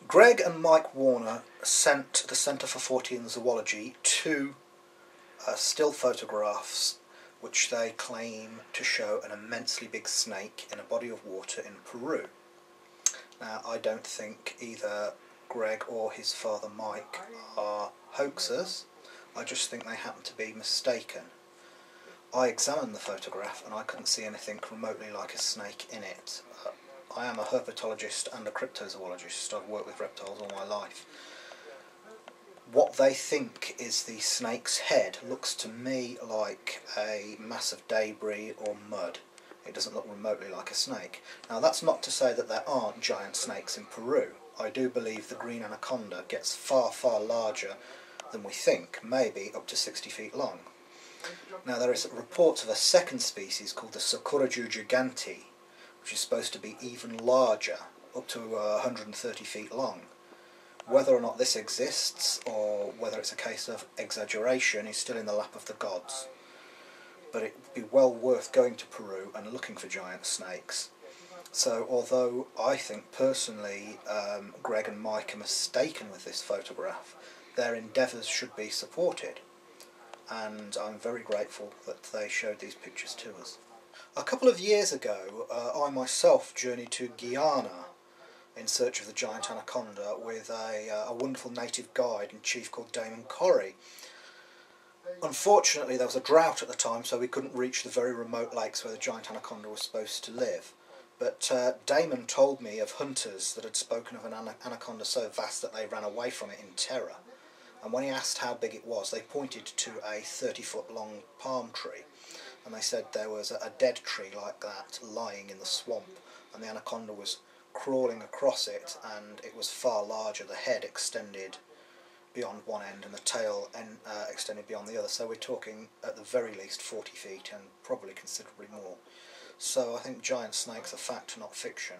Greg and Mike Warner sent the Centre for Fortean Zoology two still photographs which they claim to show an immensely big snake in a body of water in Peru. Now, I don't think either Greg or his father Mike are hoaxers. I just think they happen to be mistaken. I examined the photograph and I couldn't see anything remotely like a snake in it. I am a herpetologist and a cryptozoologist. I've worked with reptiles all my life. What they think is the snake's head looks to me like a mass of debris or mud. It doesn't look remotely like a snake. Now, that's not to say that there aren't giant snakes in Peru. I do believe the green anaconda gets far, far larger than we think, maybe up to 60 feet long. Now, there is reports of a second species called the Socoraju gigante, which is supposed to be even larger, up to 130 feet long. Whether or not this exists, or whether it's a case of exaggeration, is still in the lap of the gods. But it would be well worth going to Peru and looking for giant snakes. So, although I think personally Greg and Mike are mistaken with this photograph, their endeavours should be supported. And I'm very grateful that they showed these pictures to us. A couple of years ago, I myself journeyed to Guyana in search of the giant anaconda with a wonderful native guide and chief called Damon Corrie. Unfortunately, there was a drought at the time, so we couldn't reach the very remote lakes where the giant anaconda was supposed to live. But Damon told me of hunters that had spoken of an anaconda so vast that they ran away from it in terror. And when he asked how big it was, they pointed to a 30-foot long palm tree. And they said there was a dead tree like that lying in the swamp, and the anaconda was crawling across it, and it was far larger. The head extended beyond one end and the tail extended beyond the other, so we're talking at the very least 40 feet and probably considerably more. So I think giant snakes are fact, not fiction.